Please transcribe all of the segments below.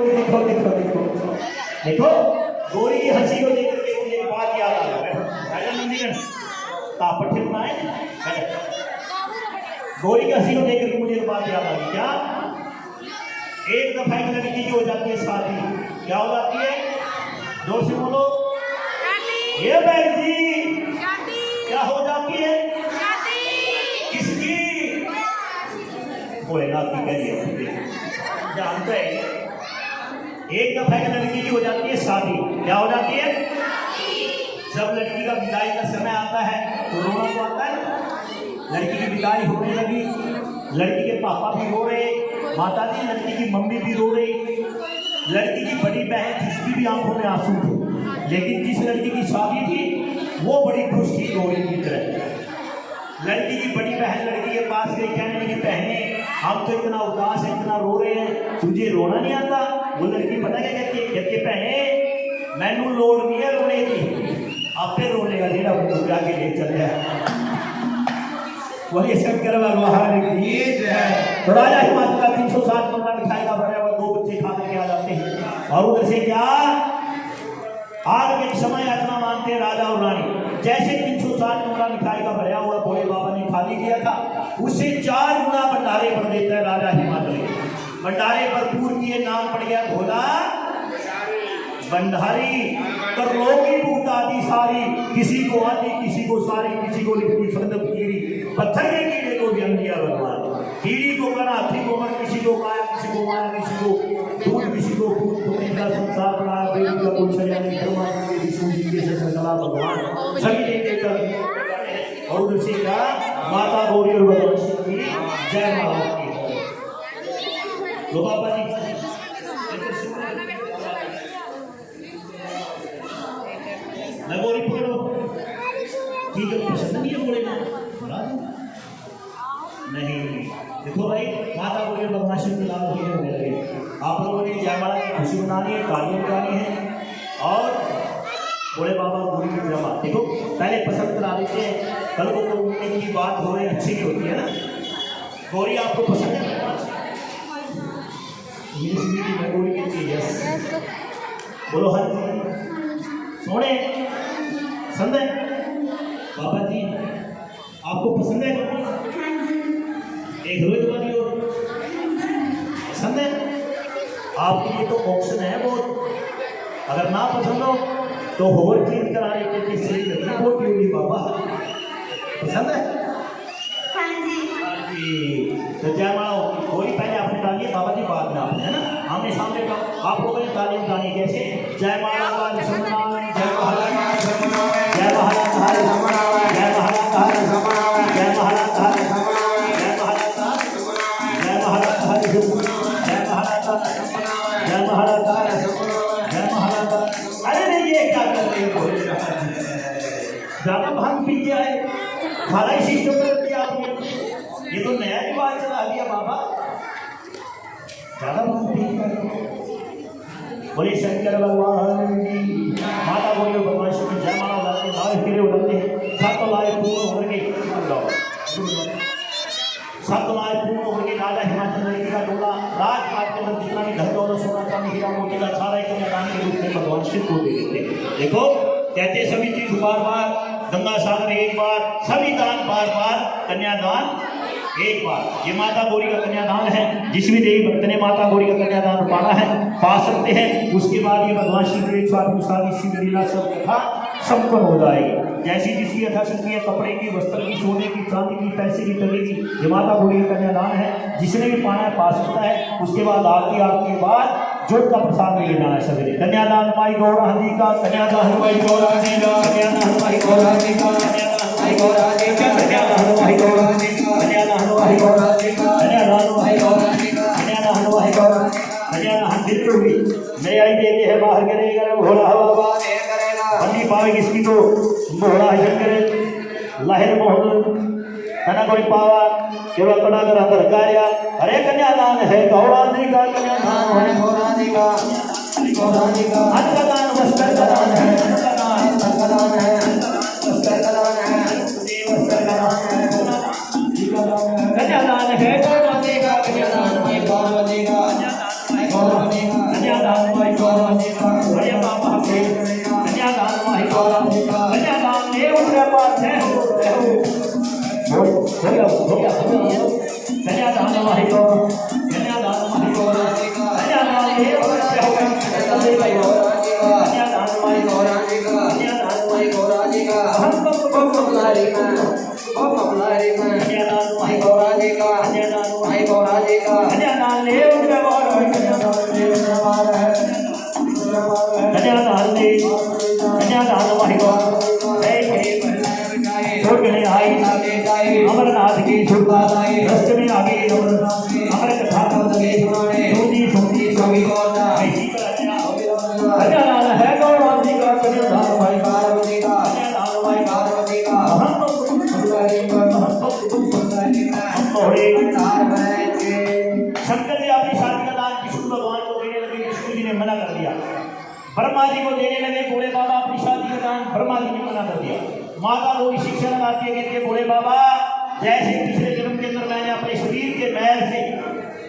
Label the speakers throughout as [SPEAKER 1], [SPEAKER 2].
[SPEAKER 1] देखो देखो देखो देखो, गोरी की हंसी को देख के मुझे एक बात याद आ गई। पट्टे बनाए, गोरी की हंसी को देख करके मुझे एक बात याद आ गई। क्या? एक दफा एक लड़की की हो जाती है शादी। क्या हो जाती है? जोर से बोलो। ये बहन जी, क्या हो जाती है? किसकी? भोलेनाथ की करिए, जानते हैं। एक दफा एक लड़की की हो जाती है शादी। क्या हो जाती है? जब लड़की का विदाई का समय आता है तो रोना तो आता है ना। लड़की की विदाई होने लगी, लड़की के पापा भी रो रहे, माता जी लड़की की मम्मी भी रो रही, लड़की की बड़ी बहन जिसकी भी आंखों में आंसू थे। लेकिन जिस लड़की की शादी थी वो बड़ी खुश थी गोरी की तरह। लड़की की बड़ी बहन लड़की के पास गई, कहने लगी बहने हम तो इतना उदास है, इतना रो रहे हैं, तुझे रोना नहीं आता? वो लड़की पता क्या कहती है? कहती है बहने मैनू लोड़ नहीं है रोने की, आपे रोने का जेड़ा बुरा के ले चल जाए। वही शंकर भगवान की जय। तो राजा हिमाचल का 360 कमरा मिठाई का भरा हुआ, 2 बच्चे खा करके आ जाते हैं। और उधर से क्या आग के समय याचना मानते हैं राजा और रानी। जैसे 360 कमरा मिठाई का भरा हुआ भोले बाबा ने खाली किया था, उससे 4 गुना भंडारे भर देता है राजा हिमाचल। भंडारे भरपूर किए, नाम पड़ गया भोला भंडारी। तो रोगी भूत आदि सारी, किसी को आदि किसी को सारी, किसी को लिखती फंदब कीड़ी, पत्थर के कीड़े को जन्म दिया भगवान। कीड़ी को करा, हाथी को मर, किसी को काया, किसी को माया, किसी को दूध, किसी को फूल, तो इनका संसार बनाया बेटी का कोई सजा नहीं करवा विष्णु जी के सकला भगवान सभी देकर। और उसी का माता गौरी और भगवान शिव की जय माता की। लो बाबा जी गोरी पकड़ो, ठीक है? पसंद नहीं है बोले नहीं। देखो भाई, माता गौरी और भगवान शिव के नाम होने लगे। आप लोगों ने जयमाला की खुशी मनानी है, तालियां बजानी है और बोले बाबा गौरी की जमा। देखो पहले पसंद करा देते हैं, कल को कोई की बात हो रही अच्छी नहीं होती है ना। गौरी आपको पसंद है? मैं गौरी कहती है यस। बोलो हाँ जी सोने पसंद है? बाबा जी आपको पसंद है? एक रोहित वाली हो पसंद है? आपके लिए तो ऑप्शन है वो, अगर ना पसंद हो तो होर चेंज करा लेते थे। वो क्यों नहीं बाबा पसंद है? हाँ जी। तो जय माला होली पहले आपने डाली है, बाबा जी बाद में आपने, है ना? आमने सामने का आप लोगों ने तालीम गानी कैसे? जय माला का निशान, जय महाराज जय महाराज हरे जय महाराज हरे जय महाराज हरे जय महाराज हरे जय महाराज हरे जय महाराज। अरे नहीं ये क्या कर रहे हो? ज्यादा भांग पी के आए, सारा ही सिस्टम कर दिया आपने। ये तो नया रिवाज चला दिया बाबा, ज्यादा भांग पी के। बोले शंकर भगवान की माता गौरी और भगवान शिव की जय माला उड़ाते हैं, लाल हीरे उड़ाते हैं। 7 लाए पूर्ण होकर के 7 लाए पूर्ण होकर के राजा हिमाचल लड़की का टोला राजपाट के अंदर जितना भी धन दौलत सोना चांदी हीरा मोती का सारा एक दान के रूप में भगवान शिव को दे देते। देखो कहते सभी चीज बार बार, गंगा सागर एक बार, सभी दान बार बार, कन्यादान एक बार। ये माता गौरी का कन्यादान है। जिस भी देवी भक्त ने माता गौरी का कन्यादान पाना है पा सकते हैं। उसके बाद ये भगवान शिव की 108 शादी शिव लीला सब कथा संपन्न हो जाएगी। जैसी जिसकी यथाशक्ति है, कपड़े की, वस्त्र की, सोने की, चांदी की, पैसे की, टके की, ये माता गौरी का कन्यादान है। जिसने भी पाना है पा सकता है। उसके बाद आरती के बाद जोत का प्रसाद लेना है सवेरे। कन्यादान माई गौरांगी का, कन्यादान माई गौरांगी का, कन्यादान माई गौरांगी का, कन्यादान माई गौरांगी का, कन्यादान माई गौरांगी का, कन्यादान माई गौरांगी का, कन्यादान माई गौरांगी का, कन्यादान माई गौरांगी का, कन्यादान बिल्कुल भी नहीं आई देते हैं बाहर करेगा घोड़ा हवा बंदी पावे किसकी तो मोहरा शंकर लहर मोहन कना कोई पावा केवल कड़ा कर अंदर कार्या। अरे कन्यादान है गौरांगी का, कन्यादान है गौरांगी का, गौरांगी का अन्न का दान, वस्त्र का दान है, अन्न का दान, अन्न का दान है, वस्त्र का दान है, वस्त्र का दान है, कन्यादान है गौरांगी का, कन्यादान है गौरांगी का, गौरांगी का कन्यादान माई गौरा भैया बाबा के कन्यादान माई गौरा कन्यादान देव के पास है कन्यादान माई गौरा कन्यादान माई गौरा कन्यादान देव कन्यादान माई गौरा कन्यादान माई गौरा हम कन्यादान माई गौरा कन्यादान माई गौरा कन्यादान देव के गौरा कन्यादान देव कन्यादान माई गौरा छोटने आई अमरनाथ की छुपा रस्त में आगे अमर कथा सुनी सुनी सभी ऐसी कन्यादान है गौरा जी का कन्यादान माई पार्वती का कन्यादान माई पार्वती का शंकर जी अपनी शादी का दान विष्णु भगवान को देने लगे विष्णु जी ने मना कर दिया ब्रह्मा जी को देने लगे भोले बाबा अपनी शादी का दान ब्रह्मा जी ने मना कर दिया माता को शिक्षा लगाती है कहती है भोले बाबा जैसे पिछले जन्म के अंदर मैंने अपने शरीर के मैल से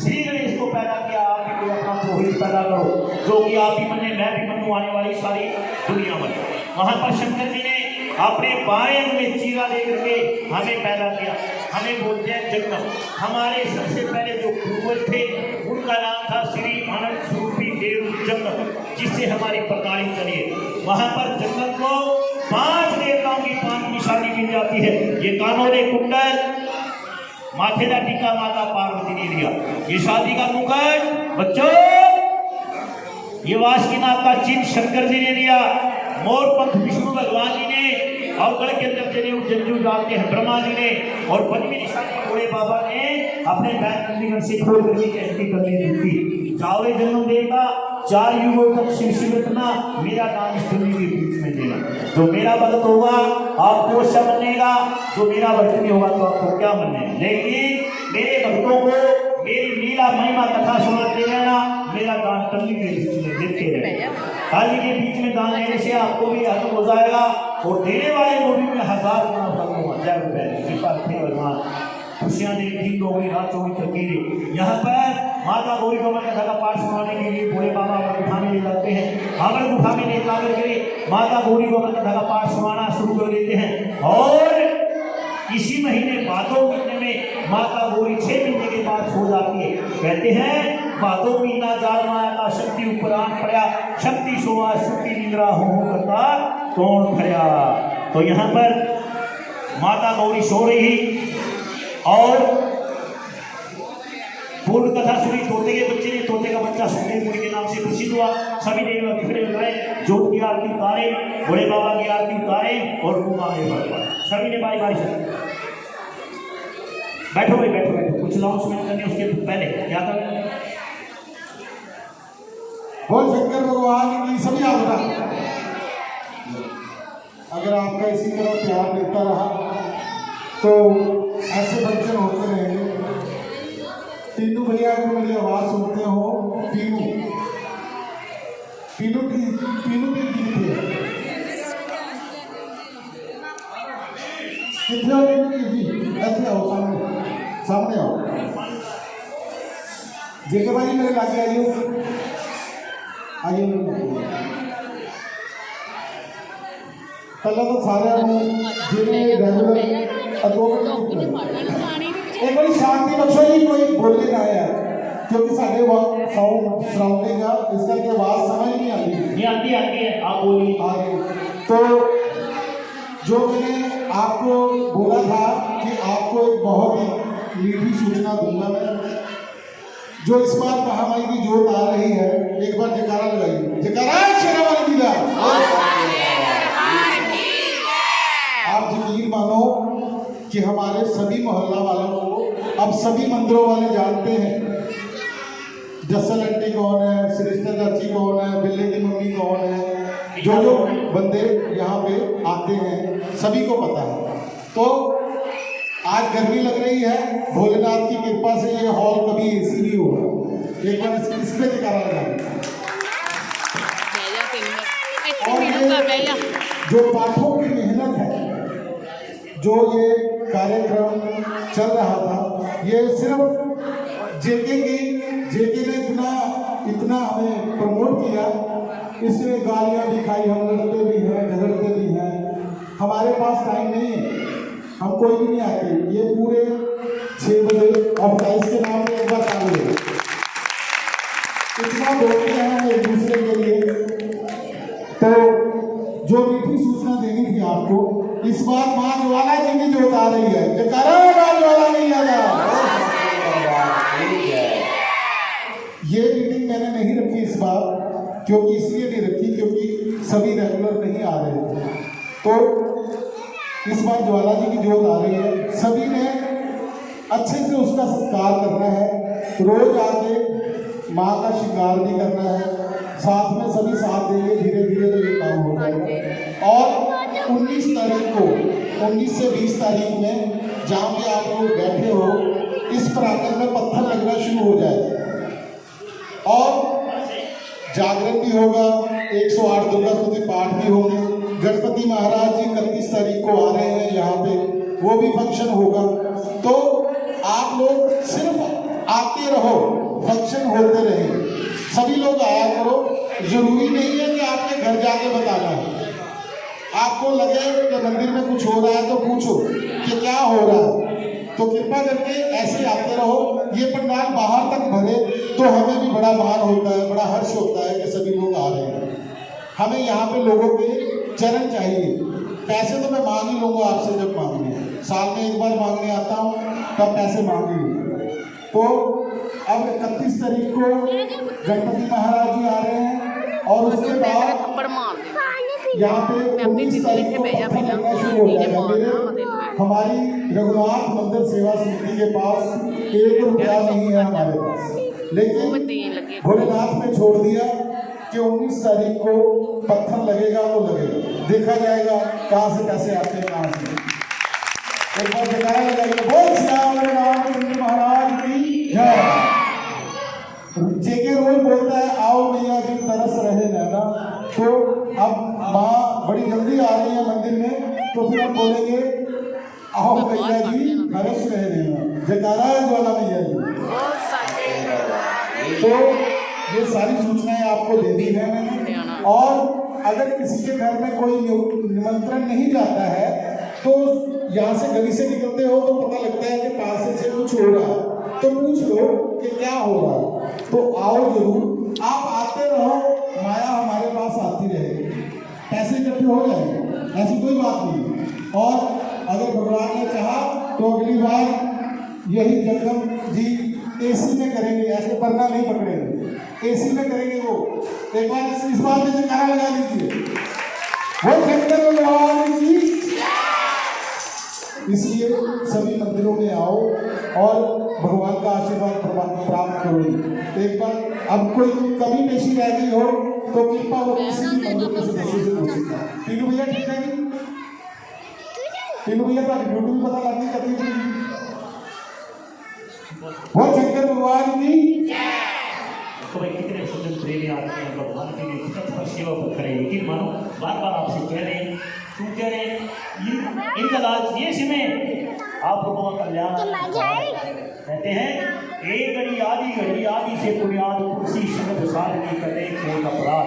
[SPEAKER 1] श्री गणेश को पैदा किया आप भी कोई अपना पुरोहित पैदा करो जो कि आप ही बने मैं भी बनूं आने वाली सारी दुनिया बने वहां पर शंकर जी ने अपने बाएं में चीरा दे करके हमें पैदा किया हमें बोलते हैं जन्म हमारे सबसे पहले जो पूर्वज थे उनका नाम था श्री अनंत स्वरूपी देव जन्म जिससे हमारी प्रणाली चली है वहां पर जन्म को 5 देवताओं की 5 निशानी मिल जाती है ये कानों ने कुंडल माथे का टीका माता पार्वती ने दिया ये शादी का मुकुट बच्चों ये वासुकीनाथ का चिन्ह शंकर जी ने दिया मोर पंख विष्णु भगवान जी ने और गढ़ के अंदर चले जंजू डालते हैं ब्रह्मा जी ने और 5वीं निशानी भोले बाबा ने अपने पैर नंदीगढ़ से खोल करके एंट्री करने दी थी जाओ जन्म देगा 4 युगों तक शिव रखना मेरा नाम इस दुनिया के बीच में देना जो मेरा भक्त होगा आपको अच्छा बनेगा जो मेरा भक्त नहीं होगा तो आपको क्या बनने लेकिन मेरे भक्तों को मेरी लीला महिमा कथा सुनाते रहना मेरा दान कली के बीच में देते रहना काली के बीच में दान देने से आपको भी हजम हो जाएगा और देने वाले को भी 1000 गुना ₹1000 कृपा थे भगवान खुशियाँ दी दिन हो गई रात हो गई तकदीरें यहाँ पर माता गौरी गोबर कथा का पाठ सुनाने के लिए भोले बाबा अमर गुफा में ले जाते हैं अमर गुफा में ले जाकर के माता गौरी गोबर कथा का पाठ सुनाना शुरू कर देते हैं और इसी महीने भादों महीने में माता गौरी 6 महीने के बाद सो जाती है कहते हैं भादों महीना जाल माया का शक्ति उपरान पड़ा शक्ति सोवा शक्ति निंद्रा हो करता कौन खड़ा तो यहाँ पर माता गौरी सो रही और पूर्ण कथा सुनी तोते के बच्चे ने तोते का बच्चा सोने मुनि के नाम से प्रसिद्ध हुआ सभी देव बिखरे हुए जोत की आरती उतारे भोले बाबा की आरती उतारे और सभी ने बारी बारी से बैठो भाई बैठो बैठो कुछ अनाउंसमेंट करने उसके पहले क्या करना
[SPEAKER 2] बोल शंकर भगवान की सभी आवता अगर आपका इसी तरह प्यार मिलता रहा तो ऐसे फंक्शन होते रहेंगे तीनों भैया को मेरी आवाज सुनते हो तीनों तीनों की कितने ऐसे आओ सामने आओ जेके भाई मेरे लागे आइए पहले तो सारे जिन्हें रेगुलर एक बार शांति बख्शो जी कोई बोलने ना है क्योंकि साढ़े साउंड सराउंडिंग का इस करके आवाज समझ नहीं आती
[SPEAKER 1] है आप बोलिए
[SPEAKER 2] आगे तो जो मैंने आपको बोला था कि आपको एक बहुत ही मीठी सूचना दूंगा मैं जो इस बार महामारी की जोत आ रही है एक बार जयकारा लगाइए जयकारा शेरावाली जी का आप यकीन मानो कि हमारे सभी मोहल्ला वालों को अब सभी मंदिरों वाले जानते हैं जसल आंटी कौन है श्रेष्ठा चाची कौन है बिल्ले की मम्मी कौन है जो जो बंदे यहाँ पे आते हैं सभी को पता है तो आज गर्मी लग रही है भोलेनाथ की कृपा से ये हॉल कभी एसी नहीं होगा एक बार इस पे जयकारा लगाएं और ये जो पाठों की मेहनत है जो ये कार्यक्रम चल रहा था ये सिर्फ जेके ने इतना इतना हमें प्रमोट किया, इसमें गालियाँ भी खाई, हम लड़ते भी हैं, झगड़ते भी हैं। हमारे पास टाइम नहीं है, हम कोई भी नहीं आते। ये पूरे 6 बजे और 28 के नाम पे एक बार चालू है। इतना बोलते हैं हम एक दूसरे के लिए। तो जो मीठी सूचना देनी थी आपको, इस बार माँ ज्वाला जी की जोत आ रही है। जयकारा माँ ज्वाला नहीं आ रहा। ये मीटिंग मैंने नहीं रखी इस बार, क्योंकि इसलिए नहीं रखी क्योंकि सभी रेगुलर नहीं आ रहे थे। तो इस बार ज्वाला जी की जोत आ रही है, सभी ने अच्छे से उसका सत्कार करना है। रोज आके माँ का श्रृंगार भी करना है, साथ में सभी साथ देंगे, धीरे धीरे तो ये काम हो जाएगा। और 19 तारीख को, 19 से 20 तारीख में जहाँ पे आप लोग बैठे हो, इस प्रांगण में पत्थर लगना शुरू हो जाएगा और जागरण भी होगा, 108 दुर्गा स्तुति पाठ भी होंगे। गणपति महाराज जी 31 तारीख को आ रहे हैं यहाँ पे, वो भी फंक्शन होगा। तो आप लोग सिर्फ आते रहो, फंक्शन होते रहे, सभी लोग आया करो। जरूरी नहीं है कि आपके घर जाके बताना है। आपको लगे कि मंदिर में कुछ हो रहा है तो पूछो कि क्या हो रहा है, तो कृपा करके ऐसे आते रहो। ये पंडाल बाहर तक भरे तो हमें भी बड़ा मान होता है, बड़ा हर्ष होता है कि सभी लोग आ रहे हैं। हमें यहाँ पे लोगों के चरण चाहिए। पैसे तो मैं मांग ही लूँगा आपसे जब मांगने, साल में एक बार मांगने आता हूँ तब पैसे मांग ही लूँगा। तो अब 31 तारीख को गणपति महाराज जी आ रहे हैं और उसके बाद यहाँ पे 19 तारीख को पत्थर लगना शुरू हो जाएगा। मेरे हमारी रघुनाथ मंदिर सेवा समिति के पास 1 रुपया नहीं है हमारे पास, लेकिन भोलेनाथ ने छोड़ दिया कि 19 तारीख को पत्थर लगेगा, वो लगेगा, देखा जाएगा कहाँ से पैसे आते हैं, कहाँ से। एक बार जयकारा लगाइए, बोल श्याम रामचंद्र महाराज की जय। जेके रोज बोलता है आओ मैया जी तरस रहे नैना, तो अब माँ बड़ी जल्दी आ रही है मंदिर में, तो फिर हम बोलेंगे आओ मैया जी तरस रहे नैना। जयकारा ज्वाला मैया जी। तो ये सारी सूचनाएं आपको दे दी है मैंने। और अगर किसी के घर में कोई निमंत्रण नहीं जाता है तो यहाँ से गली से निकलते हो तो पता लगता है कि पास से कुछ हो रहा है, तो पूछ लो कि क्या हो रहा है। तो आओ जरूर, आप आते रहो, माया हमारे पास आती रहेगी, पैसे इकट्ठे हो जाएंगे, ऐसी कोई बात नहीं। और अगर भगवान ने चाहा तो अगली बार यही जगदम जी एसी में करेंगे, ऐसे पन्ना नहीं पकड़ेंगे, एसी में करेंगे वो। एक बार इस बात में जयकारा लगा दीजिए, वो शंकर भगवान की। इसलिए सभी मंदिरों में आओ और भगवान का आशीर्वाद प्राप्त करो। एक बार अब कोई कमी पेशी रह गई हो तो कृपा वो किसी भी मंदिर के सदस्य से पूछेगा। तीनों भैया ठीक है जी? तीनों भैया तो ड्यूटी भी पता लगी करती थी। वो शंकर भगवान की
[SPEAKER 1] तो भाई कितने सुंदर प्रेमी आते हैं भगवान के लिए, कितना सेवा पर करें। लेकिन मानो बार बार आपसे कह रहे हैं, क्यों कह रहे हैं, इनका लाज ये समय आप लोगों का कल्याण कहते हैं। एक घड़ी आदि से पुण्याद कुर्सी शब्द साधनी करे कोट अपराध।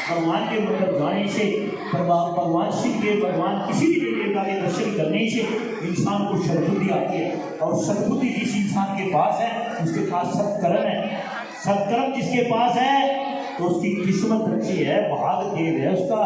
[SPEAKER 1] भगवान के मंदिर जाने से, भगवान शिव के, भगवान किसी भी देवता के दर्शन करने से इंसान को सद्बुद्धि आती है। और सद्बुद्धि जिस इंसान के पास है उसके पास सत्कर्म है। सत्कर्म जिसके पास है तो उसकी किस्मत अच्छी है, भाग देव है उसका।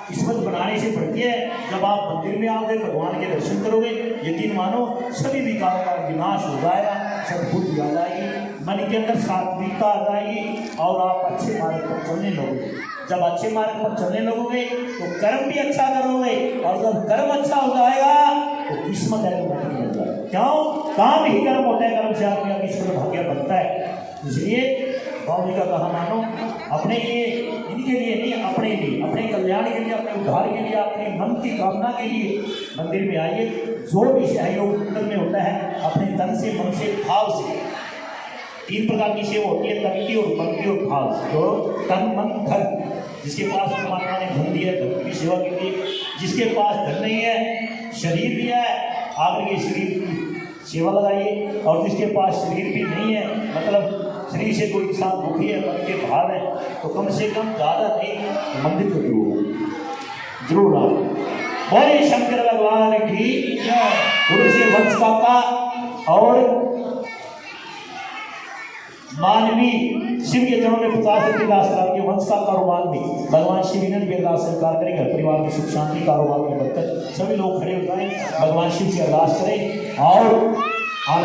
[SPEAKER 1] किस्मत बनाने से बढ़ती है। जब आप मंदिर में आओगे, भगवान के दर्शन करोगे, यकीन मानो सभी विकारों का विनाश हो जाएगा, सद्बुद्धि आ जाएगी, मन के अंदर सात्विकता आ जाएगी और आप अच्छे मार्ग पर चलने लगोगे। जब अच्छे मार्ग पर चलने लगोगे तो कर्म भी अच्छा करोगे, और जब कर्म अच्छा हो जाएगा तो किस्मत है तो नहीं मिल जाएगा। क्यों? काम ही कर्म होता है, कर्म से आदमी का किस्मत भाग्य बनता है। इसलिए बाबू का कहा मानो अपने लिए, इनके लिए नहीं, अपने लिए, अपने कल्याण के लिए, अपने उद्धार के लिए, अपने मन की कामना के लिए मंदिर में आइए। जो भी सहयोग मंदिर में होता है अपने तन से, मन से, भाव से। 3 प्रकार की सेवा होती है, तन की और मन की और भाव से। तो तन मन धन, जिसके पास परमात्मा ने धन दिया है धन की सेवा के लिए, जिसके पास धन नहीं है, शरीर भी है, आगे के शरीर की सेवा लगाइए। और जिसके पास शरीर भी नहीं है, मतलब श्री से कोई इंसान दुखी है, मन के भार है, तो कम से कम ज्यादा नहीं मंदिर को जरूर आओ। बोले शंकर भगवान की जय। से वंश काका और मानवी शिव के चरणों में 50 रुपये का आशीर्वाद के वंश का कारोबार में भगवान शिव ने भी अरदास स्वीकार करें, घर परिवार में सुख शांति, कारोबार में बरकत। सभी लोग खड़े हो जाएं, भगवान शिव की अरदास करें और